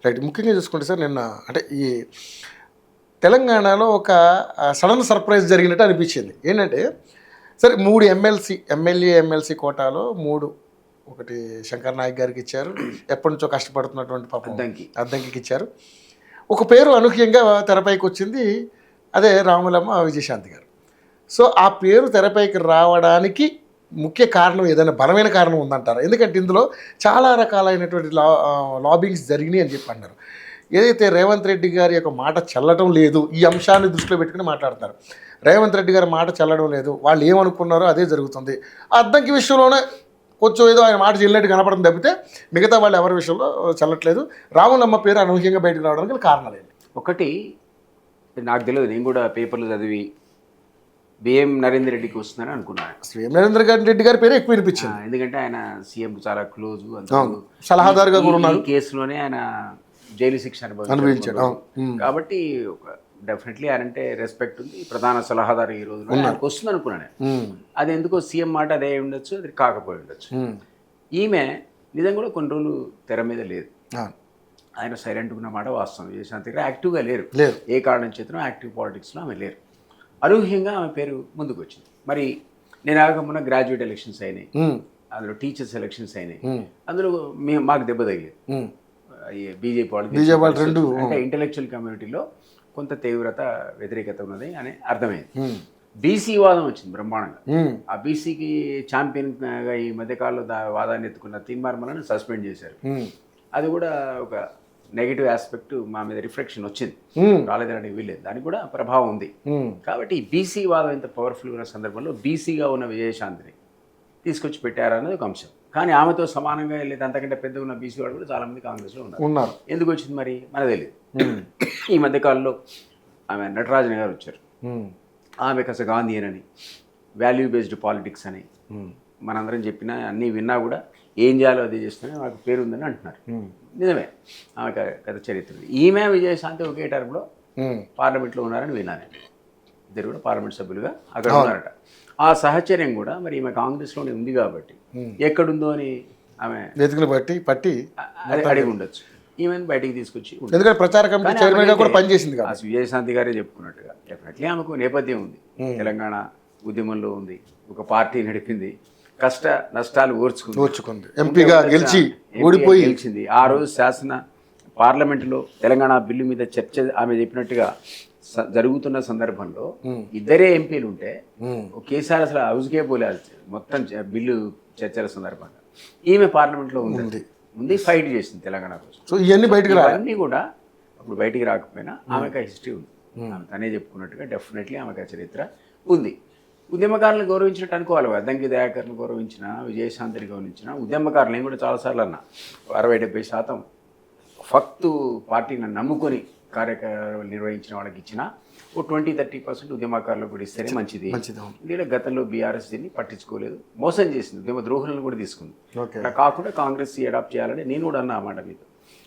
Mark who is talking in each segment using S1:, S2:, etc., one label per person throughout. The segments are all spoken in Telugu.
S1: రైట్. ముఖ్యంగా చూసుకుంటే సార్ నిన్న అంటే ఈ తెలంగాణలో ఒక సడన్ సర్ప్రైజ్ జరిగినట్టు అనిపించింది. ఏంటంటే సరే 3 ఎమ్మెల్సీ కోటాలో 3 ఒకటి శంకర్ నాయక్ గారికి ఇచ్చారు, ఎప్పటి నుంచో కష్టపడుతున్నటువంటి పాపం అద్దంకికి ఇచ్చారు. ఒక పేరు అనూహ్యంగా తెరపైకి వచ్చింది, అదే రాములమ్మ విజయశాంతి గారు. సో ఆ పేరు తెరపైకి రావడానికి ముఖ్య కారణం ఏదైనా బలమైన కారణం ఉందంటారా? ఎందుకంటే ఇందులో చాలా రకాలైనటువంటి లాబింగ్స్ జరిగినాయి అని చెప్పి అన్నారు. ఏదైతే రేవంత్ రెడ్డి గారి యొక్క మాట చెల్లడం లేదు, ఈ అంశాన్ని దృష్టిలో పెట్టుకుని మాట్లాడతారు. రేవంత్ రెడ్డి గారి మాట చెల్లడం లేదు, వాళ్ళు ఏమనుకున్నారో అదే జరుగుతుంది. ఆ అద్దంకి విషయంలోనే కొంచెం ఏదో ఆయన మాట చెల్లినట్టు కనపడడం తప్పితే మిగతా వాళ్ళు ఎవరి విషయంలో చెల్లట్లేదు. రాములమ్మ పేరు అనూహ్యంగా బయటకు రావడానికి కారణాలు ఏంటి?
S2: ఒకటి నాకు తెలియదు, నేను కూడా పేపర్లు చదివి బిఎం నరేందర్ రెడ్డికి వస్తుందని అనుకున్నాను.
S1: బిఎం నరేందర్ రెడ్డి గారి పేరు ఎక్కువ వినిపించింది,
S2: ఎందుకంటే ఆయన సీఎం చాలా క్లోజ్,
S1: సలహాదారుగా కూడా ఉన్నారు.
S2: ఈ కేసులోనే ఆయన జైలు శిక్ష అనుభవించాడు కాబట్టి డెఫినెట్లీ ఆయనంటే రెస్పెక్ట్ ఉంది. ప్రధాన సలహాదారు ఈ రోజు ఆయనకు వస్తుంది అనుకున్నాను. అది ఎందుకో సీఎం మాట అదే ఉండొచ్చు, అది కాకపోయి ఉండొచ్చు. ఈమె నిజంగా కూడా కొన్ని రోజులు తెర మీద లేదు, ఆయన సైలెంట్గా ఉన్న మాట వాస్తవం. విజయశాంతి గారు యాక్టివ్గా లేరు, ఏ కారణం చేతనో యాక్టివ్ పాలిటిక్స్లో ఆమె లేరు. అనూహ్యంగా ఆమె పేరు ముందుకు వచ్చింది. మరి నేను ఆగమన్న గ్రాడ్యుయేట్ ఎలక్షన్స్ అయినాయి, అందులో టీచర్స్ ఎలక్షన్స్ అయినాయి, అందులో మాకు దెబ్బ తగిలేదు. బీజేపీ వాళ్ళు అంటే ఇంటెలెక్చువల్ కమ్యూనిటీలో కొంత తీవ్రత వ్యతిరేకత ఉన్నది అని అర్థమైంది. బీసీ వాదం వచ్చింది బ్రహ్మాండంగా. ఆ బీసీకి ఛాంపియన్గా ఈ మధ్యకాలంలో వాదాన్ని ఎత్తుకున్న తీన్మార్మలను సస్పెండ్ చేశారు. అది కూడా ఒక నెగిటివ్ ఆస్పెక్ట్ మా మీద రిఫ్లెక్షన్ వచ్చింది, రాలేదని వీల్లేదు, దానికి కూడా ప్రభావం ఉంది. కాబట్టి ఈ బీసీ వాదం ఇంత పవర్ఫుల్ ఉన్న సందర్భంలో బీసీగా ఉన్న విజయశాంతిని తీసుకొచ్చి పెట్టారన్నది ఒక అంశం. కానీ ఆమెతో సమానంగా వెళ్ళేది అంతకంటే పెద్ద ఉన్న బీసీ వాళ్ళు కూడా చాలామంది కాంగ్రెస్లో ఉన్నారు. ఎందుకు వచ్చింది మరి మనకు తెలియదు. ఈ మధ్యకాలంలో ఆమె నటరాజన్ గారు వచ్చారు, ఆమె కాస్త గాంధీయన్ అని, వాల్యూ బేస్డ్ పాలిటిక్స్ అని మనందరం చెప్పినా అన్నీ విన్నా కూడా ఏం చేయాలో అది చేస్తేనే మాకు పేరుందని అంటున్నారు. నిజమే, ఆమె గత చరిత్ర. ఈమె విజయశాంతి ఒకే టర్మ్లో పార్లమెంట్లో ఉన్నారని విన్నాను. ఇద్దరు కూడా పార్లమెంట్ సభ్యులుగా అక్కడ ఉన్నారట. ఆ సహచర్యం కూడా మరి ఈమె కాంగ్రెస్లోనే ఉంది కాబట్టి ఎక్కడుందో అని ఆమె
S1: పట్టి
S2: అడిగి ఉండొచ్చు. ఈమెను బయటికి తీసుకొచ్చి
S1: ప్రచార కమిటీ చైర్మన్గా కూడా పనిచేసింది.
S2: విజయశాంతి గారే చెప్పుకున్నట్టుగా డెఫినెట్లీ ఆమెకు నేపథ్యం ఉంది, తెలంగాణ ఉద్యమంలో ఉంది, ఒక పార్టీ నడిపింది, కష్ట నష్టాలు ఓర్చుకుంది, ఎంపీగా గెలిచింది. ఆ రోజు పార్లమెంటులో తెలంగాణ బిల్లు మీద చర్చ ఆమె చెప్పినట్టుగా జరుగుతున్న సందర్భంలో ఇద్దరే ఎంపీలు ఉంటే ఒకేసారి అసలు హౌస్కే పోలేదు మొత్తం బిల్లు చర్చల సందర్భంగా. ఈమె పార్లమెంట్లో ఉంది, ఫైట్ చేసింది తెలంగాణ కోసం.
S1: సో ఇవన్నీ
S2: కూడా అప్పుడు బయటికి రాకపోయినా ఆమెకు హిస్టరీ ఉంది. ఆమె తనే చెప్పుకున్నట్టుగా డెఫినెట్లీ ఆమెకు చరిత్ర ఉంది. ఉద్యమకారులను గౌరవించినట్టు అనుకోవాలి. అద్దంకి దయాకర్ని గౌరవించిన, విజయశాంతిని గౌరవించిన ఉద్యమకారులు నేను కూడా చాలాసార్లు అన్నా, 60-70% ఫక్తు పార్టీని నమ్ముకొని కార్యక్రమాలు నిర్వహించిన వాళ్ళకి ఇచ్చిన ఓ 20-30% ఉద్యమకారులకు కూడా ఇస్తేనే మంచిది. దీనిలో గతంలో బీఆర్ఎస్ దీన్ని పట్టించుకోలేదు, మోసం చేసింది, ఉద్యమ ద్రోహులను కూడా తీసుకుంది. అలా కాకుండా కాంగ్రెస్ అడాప్ట్ చేయాలని నేను కూడా అన్నా అన్నమాట మీద.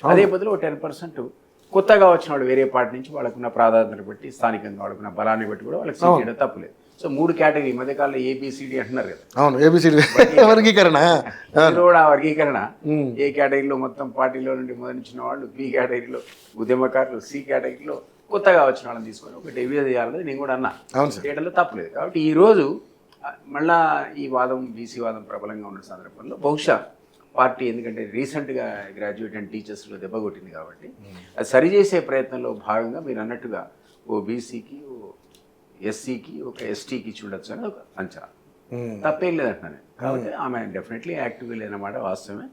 S2: అదే బదులు 10% కొత్తగా వచ్చిన వాళ్ళు వేరే పార్టీ నుంచి వాళ్ళకున్న ప్రాధాన్యతను బట్టి, స్థానికంగా వాళ్ళకున్న బలాన్ని బట్టి కూడా వాళ్ళకి సీట్ చేయడం తప్పులేదు. సో 3 కేటగిరీ మధ్యకాలంలో ఏబిసిడి అంటున్నారు కదా.
S1: అవును, ఏబిసిడి వర్గీకరణ.
S2: కూడా వర్గీకరణ ఏ కేటగిరీలో మొత్తం పార్టీలో నుండి మొదలుచిన వాళ్ళు, బి కేటగిరీలో ఉద్యమకారులు, సి కేటగిరీలో కొత్తగా వచ్చిన వాళ్ళని తీసుకొని ఒక డివిజన్ చేయాలనేది నేను కూడా అన్నా, చేయడంలో తప్పలేదు. కాబట్టి ఈరోజు మళ్ళా ఈ వాదం, బీసీ వాదం ప్రబలంగా ఉన్న సందర్భంలో బహుశా పార్టీ, ఎందుకంటే రీసెంట్గా గ్రాడ్యుయేట్ అండ్ టీచర్స్లో దెబ్బ కొట్టింది కాబట్టి అది సరిచేసే ప్రయత్నంలో భాగంగా మీరు అన్నట్టుగా ఓ బీసీకి, ఓ ఎస్సీకి, ఒక ఎస్టీకి చూడొచ్చు అని ఒక అంచనా. తప్పేం లేదంటున్నాను. కాబట్టి ఆమె డెఫినెట్లీ యాక్టివ్గా లేదన్నమాట వాస్తవమే.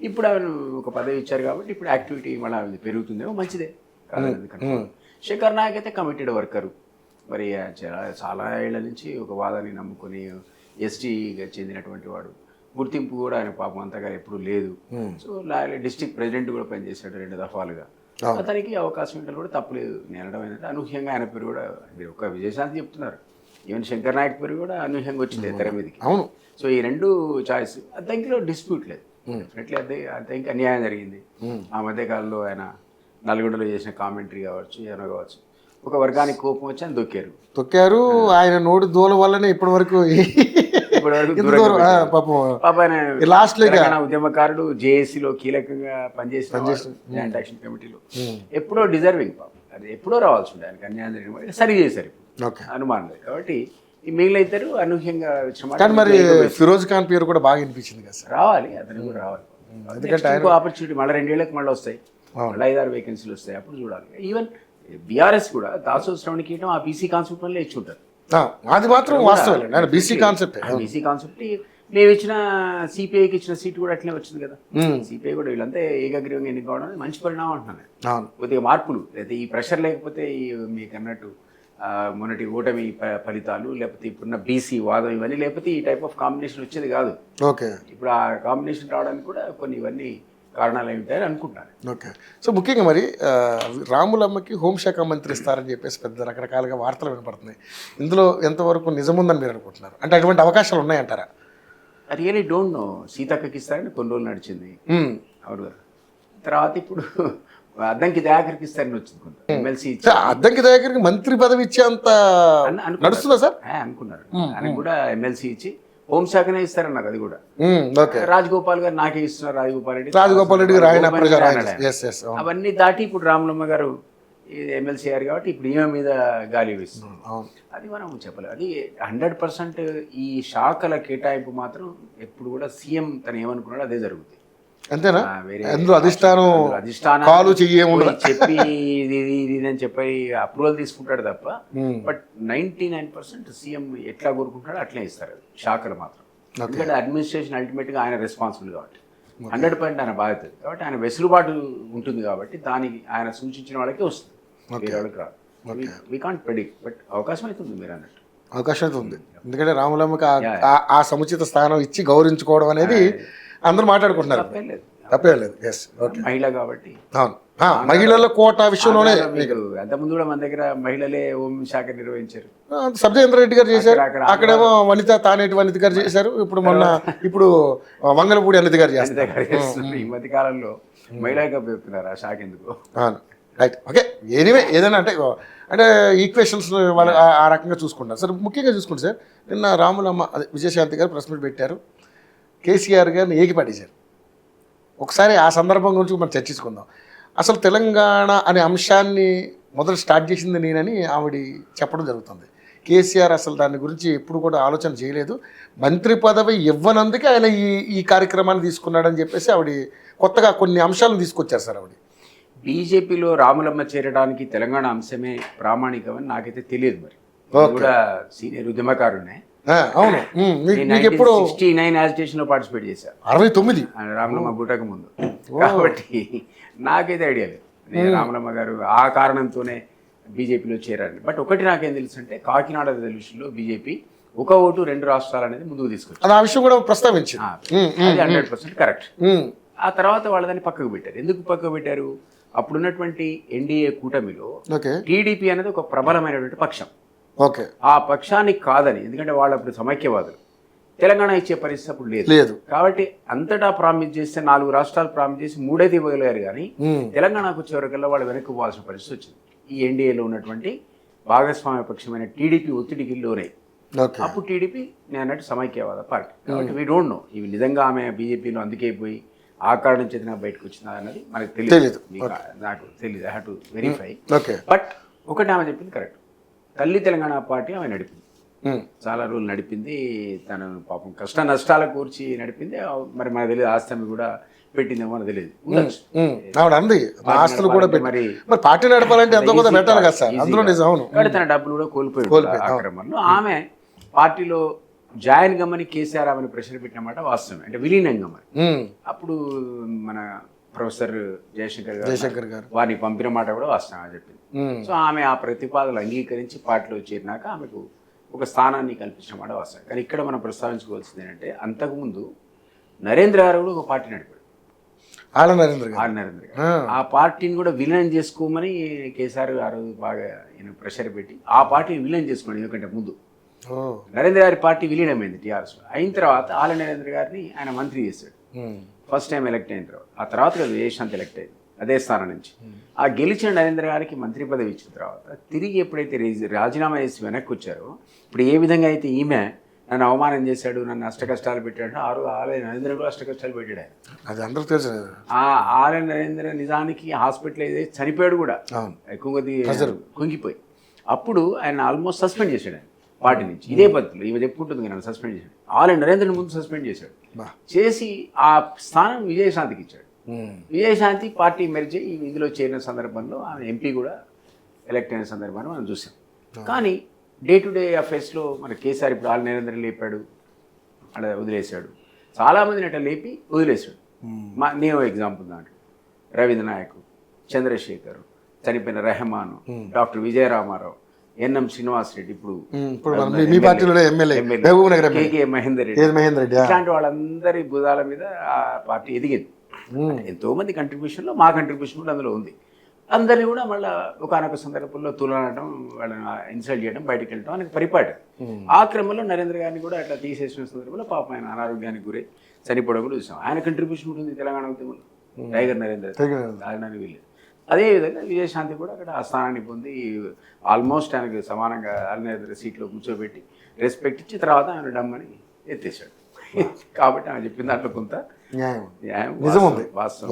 S2: ఇప్పుడు ఆమె ఒక పదవి ఇచ్చారు కాబట్టి ఇప్పుడు యాక్టివిటీ మళ్ళీ పెరుగుతుందేమో, మంచిదే కాదు. శేఖర్ నాయక్ అయితే కమిటెడ్ వర్కరు, మరి చాలా ఏళ్ల నుంచి ఒక వాదాన్ని నమ్ముకొని ఎస్టీగా చెందినటువంటి వాడు, గుర్తింపు కూడా ఆయన పాపం అంతగా ఎప్పుడు లేదు. సో డిస్ట్రిక్ట్ ప్రెసిడెంట్ కూడా పనిచేశాడు 2 దఫాలుగా. అతనికి అవకాశం ఇవ్వడం కూడా తప్పలేదు. నేనడం ఏంటంటే అనూహ్యంగా ఆయన పేరు కూడా, మీరు ఒక విజయశాంతి చెప్తున్నారు, ఈవెన్ శంకర్ నాయక్ పేరు కూడా అనూహ్యంగా వచ్చింది తెర మీదకి.
S1: అవును.
S2: సో ఈ 2 చాయిస్ అద్దంకిలో డిస్ప్యూట్ లేదు. డెఫినెట్లీ అద్దంకి అన్యాయం జరిగింది. ఆ మధ్యకాలంలో ఆయన నల్గొండలో చేసిన కామెంటరీ కావచ్చు, ఏమైనా కావచ్చు, ఒక వర్గానికి కోపం వచ్చి ఆయన తొక్కారు.
S1: ఆయన నోటి దూల వల్లనే ఇప్పటి వరకు
S2: ఇప్పటివరకు
S1: ఇంత
S2: దూరంగా
S1: దూరం
S2: పెట్టారు.
S1: పాపం
S2: పాప ఆయన
S1: లాస్ట్ లో
S2: తెలంగాణ ఉద్యమకారుడు జేఏసీలో కీలకంగా పనిచేసిన జాయింట్ యాక్షన్ కమిటీలో ఎప్పుడో డిజర్వింగ్ పాపం, అది ఎప్పుడో రావాల్సి ఉండే ఆయనకి అన్యాయం జరిగిన వాడికి సరి చేశారు ఇప్పుడు.
S1: ఓకే.
S2: అనుమానం లేదు కాబట్టి ఈ మిగిలిన ఇద్దరు అనూహ్యంగా వచ్చిన మాట
S1: కానీ మరి ఫిరోజ్ ఖాన్ పేరు కూడా బాగా వినిపించింది కదా సార్.
S2: రావాలి, అతను కూడా రావాలి. ఎందుకంటే ఇంకో ఆపర్చునిటీ మళ్ళీ 2 ఏళ్ళకి మళ్ళీ వస్తాయి, మళ్ళీ 5-6 వేకెన్సీలు వస్తాయి, అప్పుడు చూడాలి. ఈవెన్ బీఆర్ఎస్ కూడా దాసో శ్రవణ్ కీటం ఆ బీసీ కాన్సెప్ట్ వల్ల ఇచ్చుంటారు.
S1: అది మాత్రం వాస్తవం, బీసీ కాన్సెప్ట్.
S2: బీసీ కాన్సెప్ట్ మేము ఇచ్చిన సిపిఐకి ఇచ్చిన సీటు కూడా అట్లనే వచ్చింది కదా. సిపిఐ కూడా వీళ్ళంతా ఏకగ్రీవంగా ఎన్నుకోవడం అనేది మంచి పరిణామం అంటున్నాను. కొద్దిగా మార్పులు, అయితే ఈ ప్రెషర్ లేకపోతే మీకు అన్నట్టు మొన్నటి ఓటమి ఫలితాలు, లేకపోతే ఇప్పుడున్న బీసీ వాదం, ఇవన్నీ లేకపోతే ఈ టైప్ ఆఫ్ కాంబినేషన్ వచ్చేది కాదు.
S1: ఓకే.
S2: ఇప్పుడు ఆ కాంబినేషన్ రావడానికి కూడా కొన్ని ఇవన్నీ కారణాలు ఏమిటాయని అనుకుంటాను.
S1: ఓకే. సో ముఖ్యంగా మరి రాములమ్మకి హోంశాఖ మంత్రి ఇస్తారని చెప్పేసి పెద్ద రకరకాలుగా వార్తలు వినపడుతున్నాయి. ఇందులో ఎంతవరకు నిజముందని మీరు అనుకుంటున్నారు? అంటే అటువంటి అవకాశాలు ఉన్నాయంటారా?
S2: Really don't know. సీతక్కకి ఇస్తారని కొన్ని రోజులు నడిచింది, అవును. తర్వాత ఇప్పుడు అద్దంకి దయాకర్కి ఇస్తారని వచ్చింది కొంత. ఎమ్మెల్సీ
S1: అద్దంకి దయాకర్కి మంత్రి పదవి ఇచ్చేంత నడుస్తుందా సార్?
S2: అనుకున్నారు. ఆయనకు కూడా ఎమ్మెల్సీ ఇచ్చి హోంశాఖనే ఇస్తారన్నారు. అది కూడా రాజగోపాల్ గారు నాకే ఇస్తున్నారు, రాజగోపాల్ రెడ్డి
S1: గారు
S2: అవన్నీ దాటి ఇప్పుడు రాములమ్మ గారు ఎమ్మెల్సీ అయ్యారు కాబట్టి ఇప్పుడు ఈమె మీద గాలి వేస్తుంది. అది మనం చెప్పలేదు. అది 100% ఈ శాఖల కేటాయింపు మాత్రం ఎప్పుడు కూడా సీఎం తను ఏమనుకున్నాడో అదే జరుగుతుంది.
S1: అంతేనా? అధిష్టానం
S2: చెప్పి ఇది అని చెప్పి అప్రూవల్ తీసుకుంటాడు తప్ప, బట్ 99% సీఎం ఎట్లా కోరుకుంటాడో అట్లే ఇస్తారు శాఖలు మాత్రం. ఎందుకంటే అడ్మినిస్ట్రేషన్ అల్టిమేట్ గా ఆయన రెస్పాన్సిబుల్ కాబట్టి 100% ఆయన బాధ్యత కాబట్టి ఆయన వెసులుబాటు ఉంటుంది కాబట్టి దానికి ఆయన సూచించిన వాళ్ళకే వస్తుంది, వేరే వాళ్ళకి రాదు. వీ కాంట్ ప్రెడిక్ట్, బట్ అవకాశం అయితే ఉంది మీరు అన్నట్టు.
S1: అవకాశం అయితే ఉంది. ఎందుకంటే రాములమ్మకి ఆ సముచిత స్థానం ఇచ్చి గౌరవించుకోవడం అనేది అందరూ మాట్లాడుకుంటున్నారు. తప్పేం లేదు.
S2: మహిళ కాబట్టి
S1: మహిళల కోటా విషయంలోనే
S2: అంతకుముందు కూడా మన దగ్గర మహిళలే హోం శాఖ నిర్వహించారు.
S1: సబ్జేంద్ర రెడ్డి గారు చేశారు, అక్కడేమో తానేటి వనిత గారు చేశారు, ఇప్పుడు వంగలపూడి అనిత గారు చేస్తారు.
S2: ఈ మధ్య కాలంలో మహిళగా చెప్తున్నారు ఆ శాఖ ఎందుకు.
S1: రైట్. ఓకే. ఎనీవే ఏదైనా అంటే ఈక్వేషన్స్ వాళ్ళు ఆ రకంగా చూసుకుంటారు సార్. ముఖ్యంగా చూసుకుంటే సార్, నిన్న రాములమ్మ అదే విజయశాంతి గారు ప్రెస్ మీట్ పెట్టారు, కేసీఆర్ గారిని ఏకిపడేశారు. ఒకసారి ఆ సందర్భం గురించి మనం చర్చించుకుందాం. అసలు తెలంగాణ అనే అంశాన్ని మొదలు స్టార్ట్ చేసింది నేనని ఆవిడ చెప్పడం జరుగుతుంది. కేసీఆర్ అసలు దాని గురించి ఎప్పుడు కూడా ఆలోచన చేయలేదు, మంత్రి పదవి ఇవ్వనందుకే ఆయన ఈ కార్యక్రమాన్ని తీసుకున్నాడని చెప్పేసి ఆవిడ కొత్తగా కొన్ని అంశాలను తీసుకొచ్చారు సార్. ఆవిడ
S2: బీజేపీలో రాములమ్మ చేరడానికి తెలంగాణ అంశమే ప్రామాణికమని నాకైతే తెలియదు. మరి కూడా సీనియర్ ఉద్యమకారునే.
S1: అవును.
S2: 69 యాజిటేషన్ లో పార్టిసిపేట్ చేశారు,
S1: 69
S2: రాములమ్మ గుట్టక ముందు. కాబట్టి నాకైతే ఐడియా లేదు నేను రాములమ్మ గారు ఆ కారణంతోనే బీజేపీలో చేరారు. బట్ ఒకటి నాకేం తెలుసు అంటే కాకినాడ రిజల్యూషన్లో బీజేపీ 1 ఓటు 2 రాష్ట్రాలు అనేది ముందుకు తీసుకొచ్చారు.
S1: ఆ విషయం కూడా ప్రస్తావించారు.
S2: అది 100% కరెక్ట్. ఆ తర్వాత వాళ్ళు దాన్ని పక్కకు పెట్టారు. ఎందుకు పక్కకు పెట్టారు? అప్పుడున్నటువంటి ఎన్డీఏ కూటమిలో టీడీపీ అనేది ఒక ప్రబలమైనటువంటి పక్షం. ఆ పక్షానికి కాదని, ఎందుకంటే వాళ్ళు అప్పుడు సమైక్యవాదులు, తెలంగాణ ఇచ్చే పరిస్థితి అప్పుడు లేదు. కాబట్టి అంతటా ప్రామిస్ చేస్తే 4 రాష్ట్రాలు ప్రామిస్ చేసి 3 ఇవ్వగలిగారు, కానీ తెలంగాణకు వచ్చేవరకల్లా వాళ్ళు వెనక్కి పోవాల్సిన పరిస్థితి వచ్చింది. ఈ ఎన్డీఏలో ఉన్నటువంటి భాగస్వామ్య పక్షమైన టీడీపీ ఒత్తిడికి లోనే. అప్పుడు టీడీపీ నేను అన్నట్టు సమైక్యవాద పార్టీ. కాబట్టి వీ డోంట్ నో ఇవి నిజంగా ఆమె బీజేపీలో అందుకే పోయి ఆ కారణం చేత బయటకు వచ్చిందా అన్నది మనకు తెలియదు, నాకు తెలియదు. I have to verify. But ఒకటి ఆమె చెప్పింది కరెక్ట్, తల్లి తెలంగాణ పార్టీ ఆమె నడిపింది, చాలా రోజులు నడిపింది. తను పాపం కష్ట నష్టాల కూర్చి నడిపింది. మరి మనకు తెలియదు ఆస్తి కూడా పెట్టిందేమో మనకు తెలియదు.
S1: పార్టీ నడపాలంటే
S2: తన డబ్బులు కూడా కోల్పోయి ఆక్రమణలో ఆమె పార్టీలో జాయిన్ గమ్మని కేసీఆర్ ఆమెను ప్రెషర్ పెట్టినమాట వాస్తవమే, అంటే విలీనం గమ్మని. అప్పుడు మన ప్రొఫెసర్ జయశంకర్ గారు వారిని పంపిన మాట కూడా వాస్తవం చెప్పింది. సో ఆమె ఆ ప్రతిపాదనలు అంగీకరించి పార్టీలో చేరినాక ఆమెకు ఒక స్థానాన్ని కల్పించిన మాట వాస్తవం. కానీ ఇక్కడ మనం ప్రస్తావించుకోవాల్సింది ఏంటంటే, అంతకుముందు నరేంద్ర గారు కూడా ఒక పార్టీ నడిపాడు, ఆళ్ళ నరేంద్ర గారు. ఆ పార్టీని కూడా విలీనం చేసుకోమని కేసీఆర్ గారు బాగా ప్రెషర్ పెట్టి ఆ పార్టీని విలీనం చేసుకోండి. ఎందుకంటే ముందు నరేంద్ర గారి పార్టీ విలీనమైంది టీఆర్ఎస్. అయిన తర్వాత ఆళ్ళ నరేంద్ర గారిని ఆయన మంత్రి చేశాడు ఫస్ట్ టైం ఎలక్ట్ అయిన తర్వాత. ఆ తర్వాత విజయశాంతి ఎలక్ట్ అయింది అదే స్థానం నుంచి. ఆ గెలిచిన నరేంద్ర గారికి మంత్రి పదవి ఇచ్చిన తర్వాత తిరిగి ఎప్పుడైతే రాజీనామా చేసి వెనక్కి వచ్చారో, ఇప్పుడు ఏ విధంగా అయితే ఈమె నన్ను అవమానం చేశాడు, నన్ను అష్ట కష్టాలు పెట్టాడు. ఆలయ నరేంద్ర కూడా అష్ట కష్టాలు పెట్టాడు ఆయన.
S1: అది అందరూ తెలుసు.
S2: ఆ ఆలయ నరేంద్ర నిజానికి హాస్పిటల్ అయితే చనిపోయాడు కూడా, కుంగిపోయి. అప్పుడు ఆయన ఆల్మోస్ట్ సస్పెండ్ చేశాడు ఆయన పార్టీ నుంచి. ఇదే పద్ధతిలో ఈమె చెప్పుకుంటుంది కదా, నన్ను సస్పెండ్ చేశాడు. ఆలయ నరేంద్రని ముందు సస్పెండ్ చేశాడు. చేసి ఆ స్థానం విజయశాంతికి ఇచ్చాడు. విజయశాంతి పార్టీ మెరిచి ఈ విధిలో చేరిన సందర్భంలో ఆమె ఎంపీ కూడా ఎలక్ట్ అయిన సందర్భాన్ని మనం చూసాం. కానీ డే టు డే అఫేర్స్లో మన కేసీఆర్ ఇప్పుడు ఆల్ నరేంద్ర లేపాడు, అలా వదిలేశాడు. చాలామందిని అట్లా లేపి వదిలేశాడు. నేను ఎగ్జాంపుల్ దాంట్లో రవీంద్ర నాయక్, చంద్రశేఖర్, చనిపోయిన రెహమాన్, డాక్టర్ విజయరామారావు, ఎన్ఎం శ్రీనివాసరెడ్డి, ఇప్పుడు కేకే మహేందర్ రెడ్డి, ఇట్లాంటి వాళ్ళందరి భుజాల మీద ఆ పార్టీ ఎదిగింది. ఎంతోమంది కంట్రిబ్యూషన్లో మా కంట్రిబ్యూషన్ కూడా అందులో ఉంది. అందరినీ కూడా మళ్ళీ ఒకనొక సందర్భంలో తులనడం, వాళ్ళని ఇన్సల్ట్ చేయడం, బయటకు వెళ్ళడం అనేది పరిపాటి. ఆ క్రమంలో నరేంద్ర గారిని కూడా అట్లా తీసేసిన సందర్భంలో పాపం ఆయన అనారోగ్యానికి గురై చనిపోవడం కూడా చూసాం. ఆయన కంట్రిబ్యూషన్ ఉంటుంది తెలంగాణ ఉద్యమంలో, టైగర్ నరేంద్ర ఆయన వీళ్ళు. అదేవిధంగా విజయశాంతి కూడా అక్కడ ఆ స్థానాన్ని పొంది ఆల్మోస్ట్ ఆయనకు సమానంగా నరేంద్ర సీట్లో కూర్చోబెట్టి రెస్పెక్ట్ ఇచ్చి తర్వాత ఆయన డమ్మని ఎత్తేసాడు. కాబట్టి ఆయన చెప్పిన దాంట్లో కొంత వాస్తవం.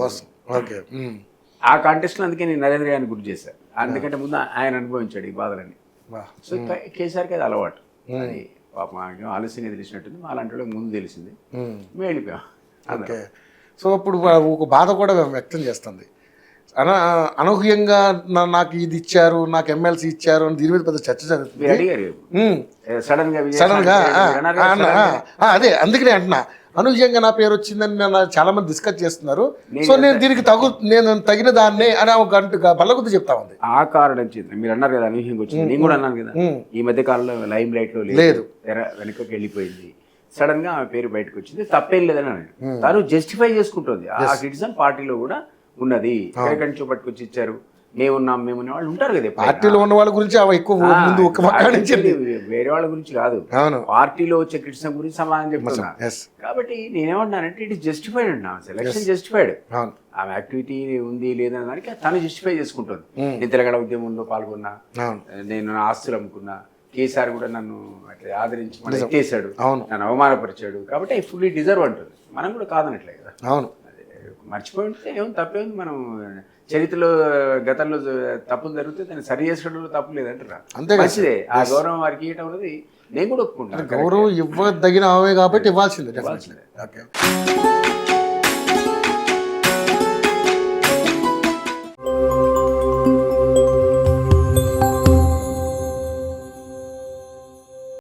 S2: ఆ కాంటెస్ట్లో అందుకే నేను నరేంద్ర గారిని గుర్తు చేశాను. అందుకంటే ముందు ఆయన అనుభవించాడు ఈ బాధలన్నీ. సో కేసీఆర్కి అది అలవాటు. అది పాపం ఆలస్యంగా తెలిసినట్టుంది, అలాంటి వాళ్ళకి ముందు తెలిసింది, మేము వెళ్ళిపోయాం.
S1: ఓకే. సో ఇప్పుడు ఒక బాధ కూడా వ్యక్తం చేస్తుంది. అనూహ్యంగా నాకు ఇది ఇచ్చారు, నాకు ఎమ్మెల్సీ ఇచ్చారు అని దీని మీద పెద్ద చర్చ జరుగుతుంది. సడన్ గా అదే అందుకనే అంటున్నా, అనూహ్యంగా నా పేరు వచ్చిందని చాలా మంది డిస్కస్ చేస్తున్నారు. సో నేను దీనికి నేను తగిన దాన్నే అని ఒక బల్లగుద్ది చెప్తా ఉంది.
S2: ఆ కారణం మీరు అన్నారు కదా అనూహ్యంగా వచ్చింది, నేను కూడా అన్నాను కదా. ఈ మధ్య కాలంలో లైమ్ లైట్ లో లేదు, వెనకకి వెళ్ళిపోయింది. సడన్ గా ఆమె పేరు బయటకు వచ్చింది, తప్పేం లేదని తను జస్టిఫై చేసుకుంటుంది. ఆ క్రిటిసిజం పార్టీలో కూడా ఉన్నది. ఎక్కడి నుంచో పట్టుకొచ్చి ఇచ్చారు, మేమున్నాం మేమున్న వాళ్ళు ఉంటారు కదా.
S1: పార్టీలో ఉన్న వాళ్ళ గురించి ఎక్కువ ముందు
S2: వేరే వాళ్ళ గురించి కాదు, పార్టీలో వచ్చే క్రిటిసిజం గురించి సమాధానం చెప్తున్నా. కాబట్టి నేనేమంటున్నానంటే ఇట్ ఇస్ జస్టిఫైడ్ అంటున్నా, సెలక్షన్ జస్టిఫైడ్. ఆమె యాక్టివిటీ ఉంది లేదనే దానికి తను జస్టిఫై చేసుకుంటుంది. నేను తెలంగాణ ఉద్యమంలో పాల్గొన్నా, నేను నా ఆస్తులు అమ్ముకున్నా, కేసీఆర్ కూడా నన్ను అట్లా ఆదరించి మనం ఎత్తేసాడు, నన్ను అవమానపరిచాడు, కాబట్టి ఐ ఫుల్లీ డిజర్వ్ అంటుంది. మనం కూడా కాదనట్లే కదా.
S1: అవును,
S2: మర్చిపోయి ఉంటే ఏముంది, తప్పేముంది. మనం చరిత్రలో గతంలో తప్పులు జరిగితే దాన్ని సరి చేసుకోవడంలో తప్పు లేదంటారా, మంచిదే. ఆ గౌరవం వారికి ఇవ్వటం అనేది నేను కూడా ఒప్పుకుంటాను.
S1: గౌరవం ఇవ్వదగిన కాబట్టి ఇవ్వాల్సిందే.